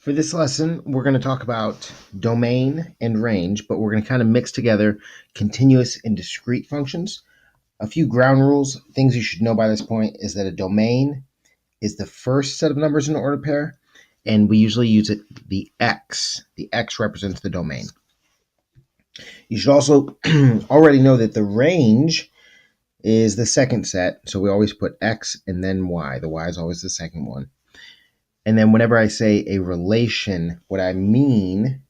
For this lesson, we're going to talk about domain and range, but we're going to kind of mix together continuous and discrete functions. A few ground rules, things you should know by this point, is that a domain is the first set of numbers in an ordered pair, and we usually use the x. The x represents the domain. You should also already know that the range is the second set, so we always put x and then y. The y is always the second one. And then whenever I say a relation, what I mean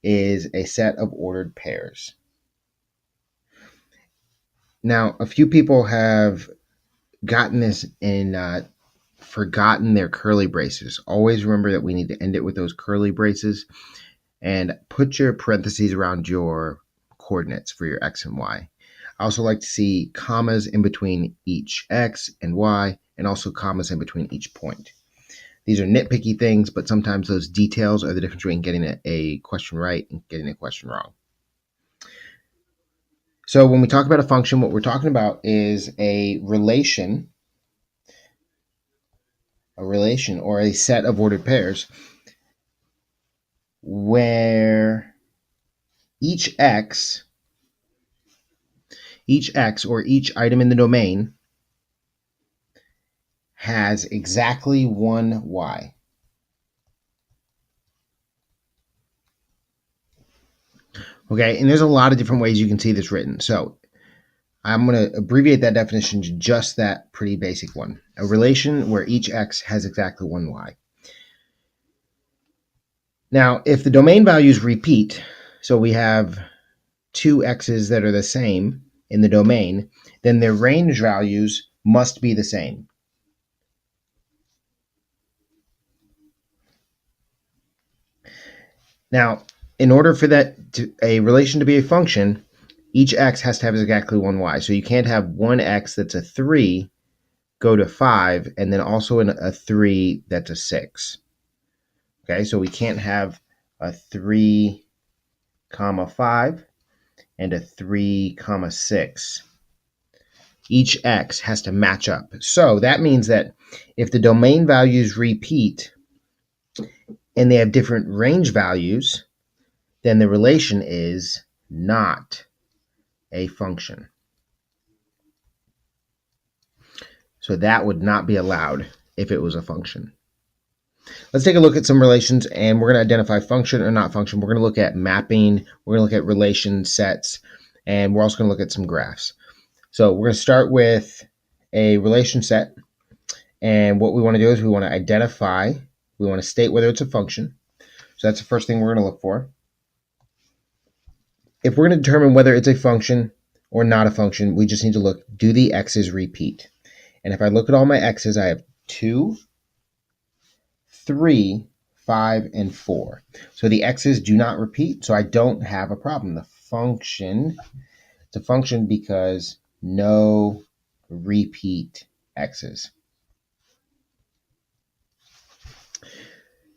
is a set of ordered pairs. Now, a few people have gotten this and forgotten their curly braces. Always remember that we need to end it with those curly braces and put your parentheses around your coordinates for your x and y. I also like to see commas in between each x and y, and also commas in between each point. These are nitpicky things, but sometimes those details are the difference between getting a question right and getting a question wrong. So when we talk about a function, what we're talking about is a relation or a set of ordered pairs where each x or each item in the domain has exactly one y. Okay, and there's a lot of different ways you can see this written. So I'm going to abbreviate that definition to just that pretty basic one. A relation where each x has exactly one y. Now, if the domain values repeat, so we have two x's that are the same in the domain, then their range values must be the same. Now, in order for a relation to be a function, each x has to have exactly one y. So you can't have one x that's a 3 go to 5, and then also a 3 that's a 6. Okay, so we can't have a 3, 5 and a 3, 6. Each x has to match up. So that means that if the domain values repeat and they have different range values, then the relation is not a function. So that would not be allowed if it was a function. Let's take a look at some relations, and we're going to identify function or not function. We're going to look at mapping. We're going to look at relation sets, and we're also going to look at some graphs. So we're going to start with a relation set, and what we want to do is we want to identify, we want to state whether it's a function. So that's the first thing we're going to look for. If we're going to determine whether it's a function or not a function, we just need to look, do the x's repeat? And if I look at all my x's, I have 2, 3, 5, and 4. So the x's do not repeat, so I don't have a problem. The function, it's a function because no repeat x's.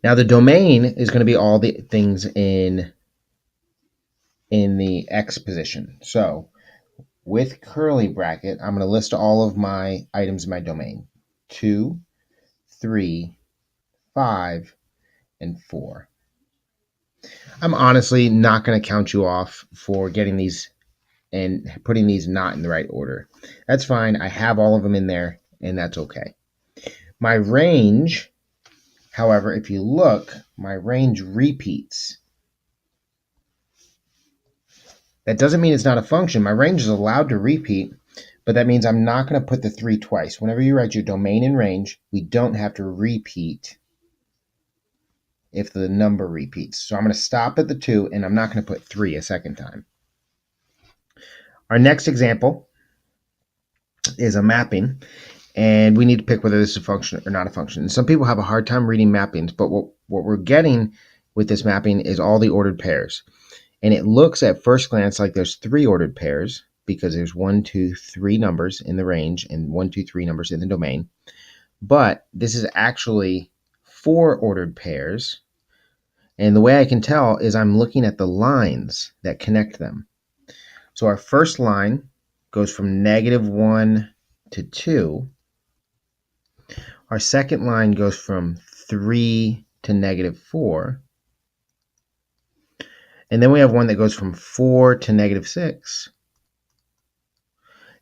Now the domain is going to be all the things in the x position. So with curly bracket, I'm going to list all of my items in my domain. 2, 3, 5, and 4. I'm honestly not going to count you off for getting these and putting these not in the right order. That's fine. I have all of them in there, and that's okay. My range, however, if you look, my range repeats. That doesn't mean it's not a function. My range is allowed to repeat, but that means I'm not going to put the 3 twice. Whenever you write your domain and range, we don't have to repeat if the number repeats. So I'm going to stop at the 2, and I'm not going to put 3 a second time. Our next example is a mapping, and we need to pick whether this is a function or not a function. And some people have a hard time reading mappings, but what we're getting with this mapping is all the ordered pairs. And it looks at first glance like there's 3 ordered pairs because there's 1, 2, 3 numbers in the range and 1, 2, 3 numbers in the domain. But this is actually 4 ordered pairs. And the way I can tell is I'm looking at the lines that connect them. So our first line goes from -1 to 2. Our second line goes from 3 to -4. And then we have one that goes from 4 to -6.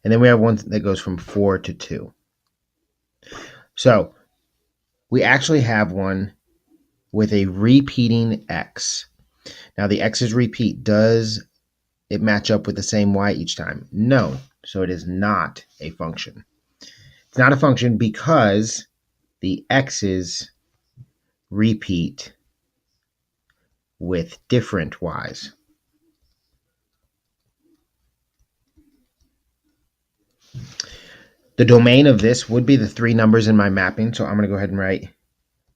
And then we have one that goes from 4 to 2. So we actually have one with a repeating x. Now the x's repeat, does it match up with the same y each time? No. So it is not a function. It's not a function because the x's repeat with different y's. The domain of this would be the three numbers in my mapping. So I'm going to go ahead and write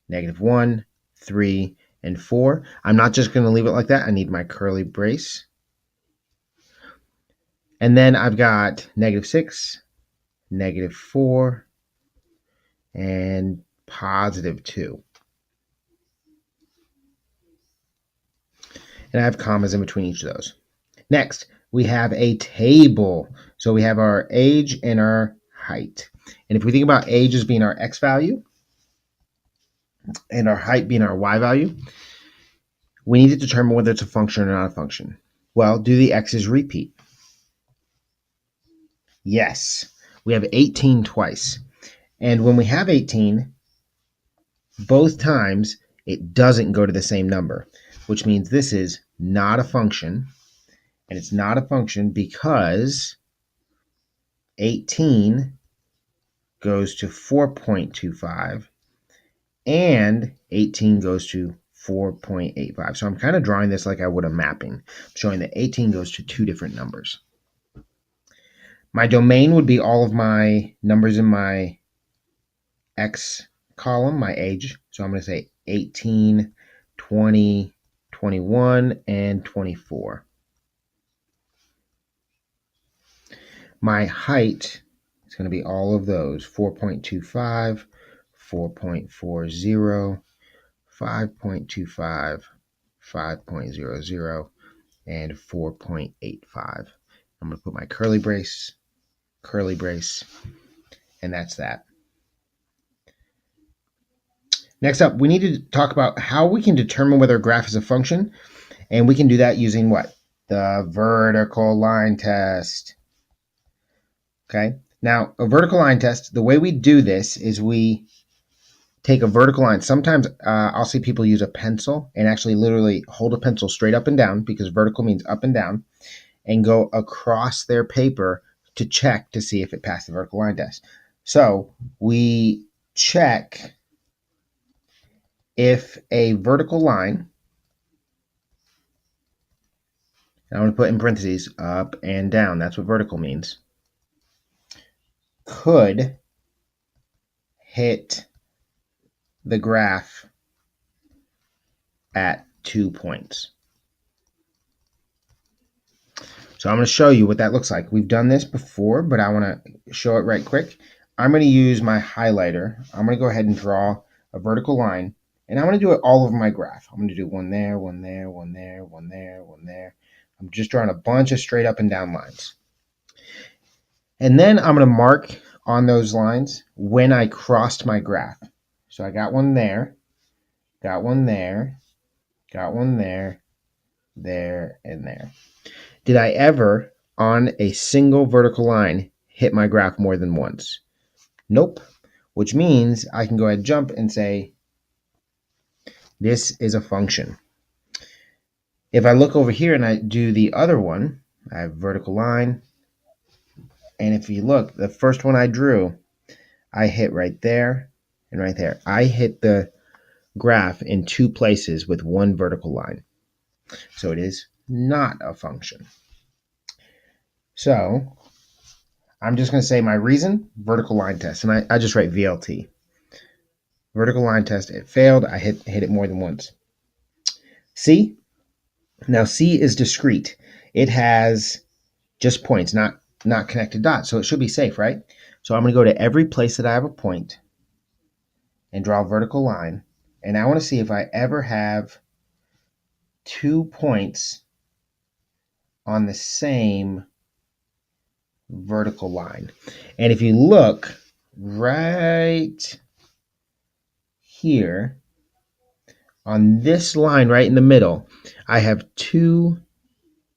-1, 3, and 4. I'm not just going to leave it like that. I need my curly brace. And then I've got -6, -4, and +2. And I have commas in between each of those. Next, we have a table. So we have our age and our height. And if we think about age as being our x value and our height being our y value, we need to determine whether it's a function or not a function. Well, do the x's repeat? Yes. We have 18 twice. And when we have 18, both times it doesn't go to the same number, which means this is not a function. And it's not a function because 18 goes to 4.25 and 18 goes to 4.85. So I'm kind of drawing this like I would a mapping, showing that 18 goes to two different numbers. My domain would be all of my numbers in my x column, my age. So I'm going to say 18, 20, 21, and 24. My height is going to be all of those: 4.25, 4.40, 5.25, 5.00, and 4.85. I'm going to put my curly brace, and that's that. Next up, we need to talk about how we can determine whether a graph is a function, and we can do that using what? The vertical line test. Okay, now a vertical line test, the way we do this is we take a vertical line. Sometimes I'll see people use a pencil and actually literally hold a pencil straight up and down, because vertical means up and down, and go across their paper to check to see if it passed the vertical line test. So we check if a vertical line, and I'm going to put in parentheses up and down, that's what vertical means, could hit the graph at 2 points. So I'm going to show you what that looks like. We've done this before, but I want to show it right quick. I'm going to use my highlighter. I'm going to go ahead and draw a vertical line, and I'm going to do it all over my graph. I'm going to do one there, one there, one there, one there, one there. I'm just drawing a bunch of straight up and down lines. And then I'm going to mark on those lines when I crossed my graph. So I got one there, got one there, got one there, there, and there. Did I ever, on a single vertical line, hit my graph more than once? Nope. Which means I can go ahead and jump and say, this is a function. If I look over here and I do the other one, I have vertical line. And if you look, the first one I drew, I hit right there and right there. I hit the graph in two places with one vertical line. So it is not a function. So I'm just going to say my reason, vertical line test. And I just write VLT. Vertical line test, it failed. I hit it more than once. C. Now C is discrete. It has just points, not connected dots. So it should be safe, right? So I'm going to go to every place that I have a point and draw a vertical line. And I want to see if I ever have 2 points on the same vertical line. And if you look right here, On this line right in the middle, I have 2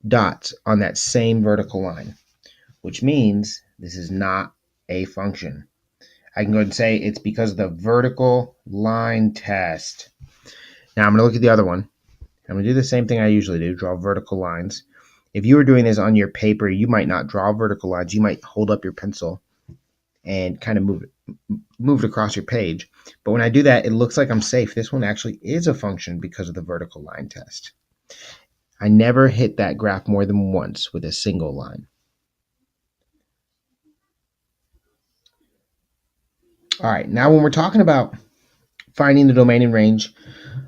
dots on that same vertical line, which means this is not a function. I can go ahead and say it's because of the vertical line test. Now I'm going to look at the other one. I'm going to do the same thing I usually do, draw vertical lines. If you were doing this on your paper, you might not draw vertical lines. You might hold up your pencil and kind of move it across your page. But when I do that, it looks like I'm safe. This one actually is a function because of the vertical line test. I never hit that graph more than once with a single line. All right, now when we're talking about finding the domain and range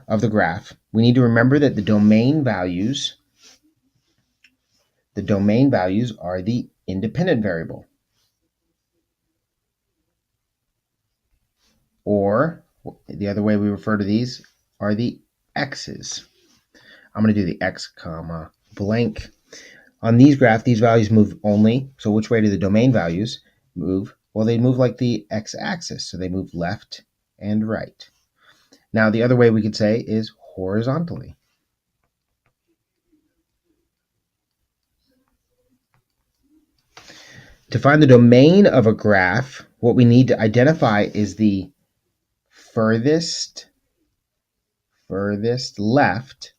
of the graph, we need to remember that the domain values are the independent variable. Or the other way we refer to these are the x's. I'm going to do the x comma blank. On these graphs, these values move only. So which way do the domain values move? Well, they move like the x-axis. So they move left and right. Now, the other way we could say is horizontally. To find the domain of a graph, what we need to identify is the furthest left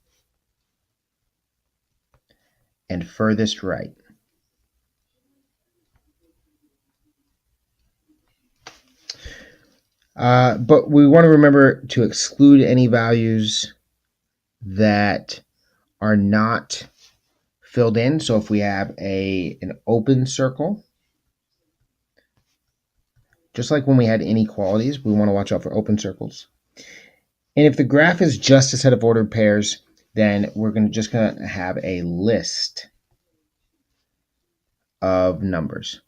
and furthest right. But we want to remember to exclude any values that are not filled in. So if we have an open circle, just like when we had inequalities, we want to watch out for open circles. And if the graph is just a set of ordered pairs, then we're just going to have a list of numbers.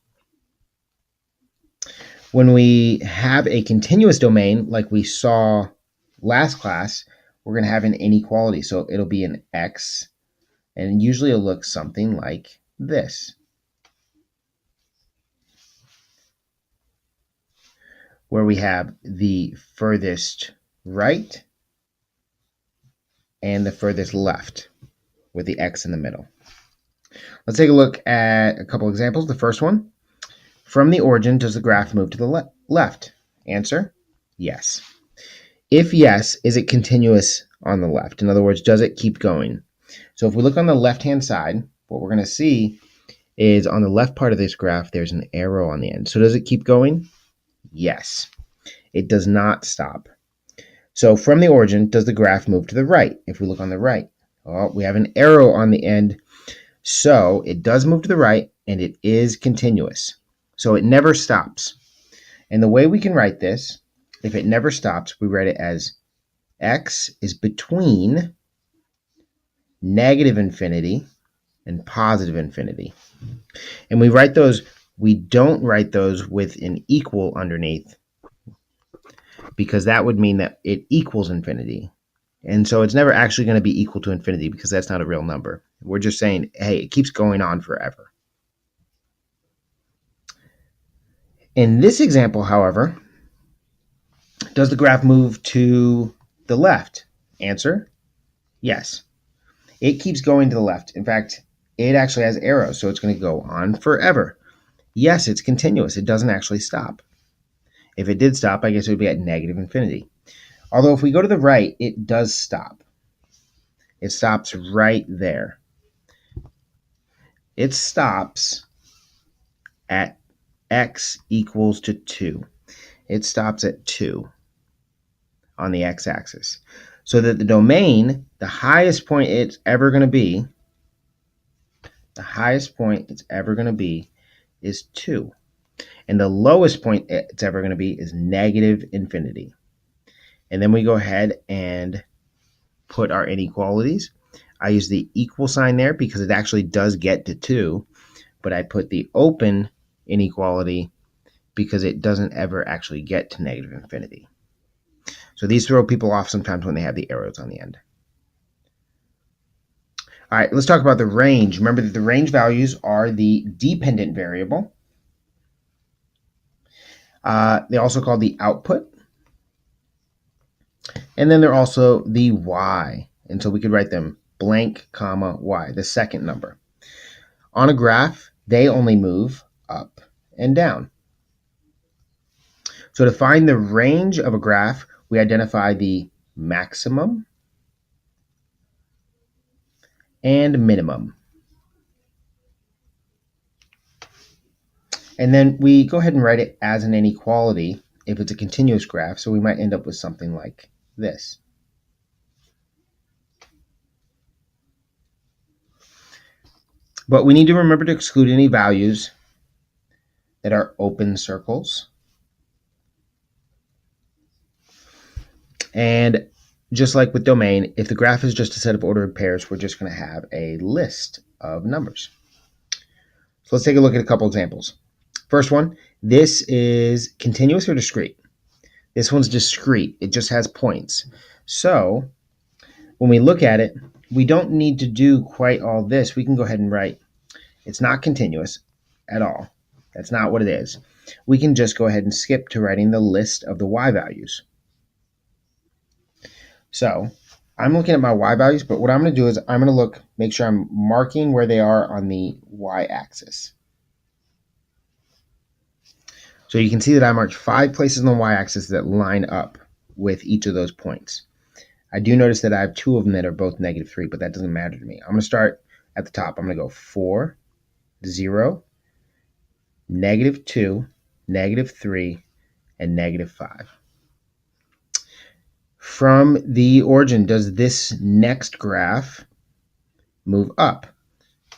When we have a continuous domain, like we saw last class, we're going to have an inequality. So it'll be an x, and usually it'll look something like this, where we have the furthest right and the furthest left with the x in the middle. Let's take a look at a couple examples. The first one, from the origin, does the graph move to the left? Answer, yes. If yes, is it continuous on the left? In other words, does it keep going? So if we look on the left-hand side, what we're going to see is on the left part of this graph, there's an arrow on the end. So does it keep going? Yes. It does not stop. So from the origin, does the graph move to the right? If we look on the right, well, we have an arrow on the end. So it does move to the right, and it is continuous. So it never stops. And the way we can write this, if it never stops, we write it as x is between negative infinity and positive infinity. And we don't write those with an equal underneath, because that would mean that it equals infinity. And so it's never actually going to be equal to infinity because that's not a real number. We're just saying, hey, it keeps going on forever. In this example, however, does the graph move to the left? Answer, yes. It keeps going to the left. In fact, it actually has arrows, so it's going to go on forever. Yes, it's continuous. It doesn't actually stop. If it did stop, I guess it would be at negative infinity. Although if we go to the right, it does stop. It stops right there. It stops at x equals to 2. It stops at 2 on the x-axis. So that the domain, the highest point it's ever going to be, is 2. And the lowest point it's ever going to be is negative infinity. And then we go ahead and put our inequalities. I use the equal sign there because it actually does get to 2, but I put the open inequality because it doesn't ever actually get to negative infinity. So these throw people off sometimes when they have the arrows on the end. All right, let's talk about the range. Remember that the range values are the dependent variable. They also called the output. And then they're also the y. And so we could write them blank, comma, y, the second number. On a graph, they only move up and down. So to find the range of a graph, we identify the maximum and minimum. And then we go ahead and write it as an inequality if it's a continuous graph. So we might end up with something like this. But we need to remember to exclude any values that are open circles. And just like with domain, if the graph is just a set of ordered pairs, we're just going to have a list of numbers. So let's take a look at a couple examples. First one, this is continuous or discrete? This one's discrete. It just has points. So when we look at it, we don't need to do quite all this. We can go ahead and write, it's not continuous at all. That's not what it is. We can just go ahead and skip to writing the list of the y values. So I'm looking at my y values, but what I'm going to do is I'm going to make sure I'm marking where they are on the y-axis. So you can see that I marked 5 places on the y-axis that line up with each of those points. I do notice that I have 2 of them that are both -3, but that doesn't matter to me. I'm going to start at the top. I'm going to go 4, 0, -2, -3, and -5. From the origin, does this next graph move up?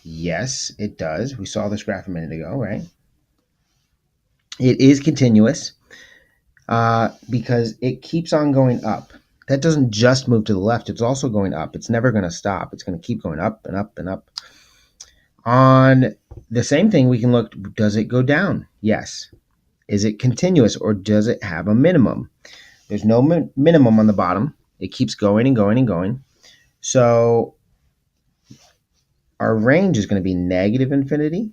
Yes, it does. We saw this graph a minute ago, right? It is continuous because it keeps on going up. That doesn't just move to the left. It's also going up. It's never going to stop. It's going to keep going up and up and up. On the same thing, we can look, does it go down? Yes. Is it continuous or does it have a minimum? There's no minimum on the bottom. It keeps going and going and going. So our range is going to be -infinity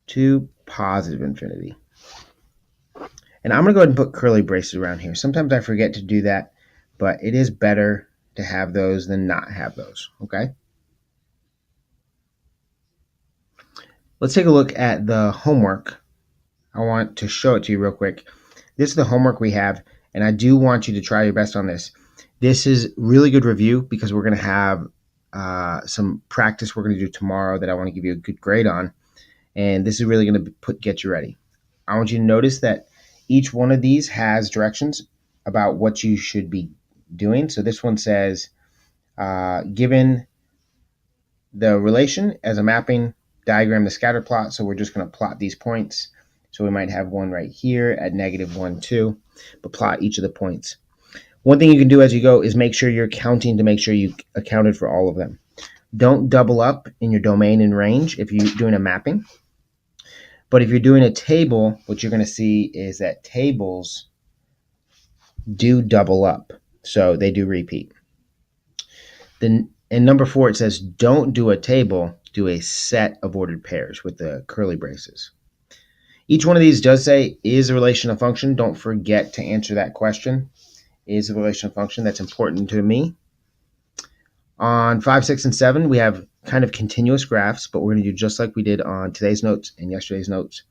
to +infinity. And I'm going to go ahead and put curly braces around here. Sometimes I forget to do that, but it is better to have those than not have those, okay? Let's take a look at the homework. I want to show it to you real quick. This is the homework we have, and I do want you to try your best on this. This is really good review because we're going to have some practice we're going to do tomorrow that I want to give you a good grade on, and this is really going to get you ready. I want you to notice that each one of these has directions about what you should be doing. So this one says, given the relation as a mapping, diagram the scatter plot. So we're just going to plot these points. So we might have one right here at -1, 2, but plot each of the points. One thing you can do as you go is make sure you're counting to make sure you accounted for all of them. Don't double up in your domain and range if you're doing a mapping. But if you're doing a table, what you're going to see is that tables do double up. So they do repeat. Then in number 4, it says, don't do a table, do a set of ordered pairs with the curly braces. Each one of these does say, is a relation a function? Don't forget to answer that question. Is a relation a function? That's important to me. On 5, 6, and 7, we have kind of continuous graphs, but we're going to do just like we did on today's notes and yesterday's notes.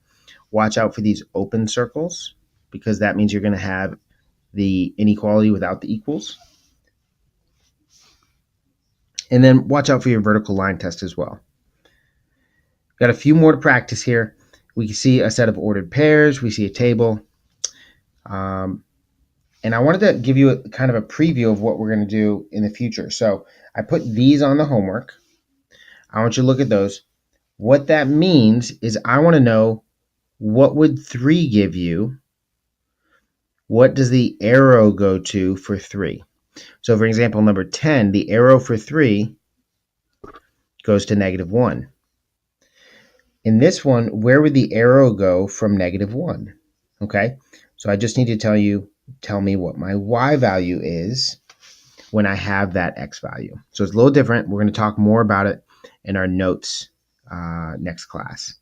Watch out for these open circles because that means you're going to have the inequality without the equals. And then watch out for your vertical line test as well. Got a few more to practice here. We can see a set of ordered pairs. We see a table. And I wanted to give you kind of a preview of what we're going to do in the future. So I put these on the homework. I want you to look at those. What that means is I want to know, what would 3 give you? What does the arrow go to for 3? So for example, number 10, the arrow for 3 goes to -1. In this one, where would the arrow go from -1? Okay, so I just need to tell me what my y value is when I have that x value. So it's a little different. We're going to talk more about it in our notes next class.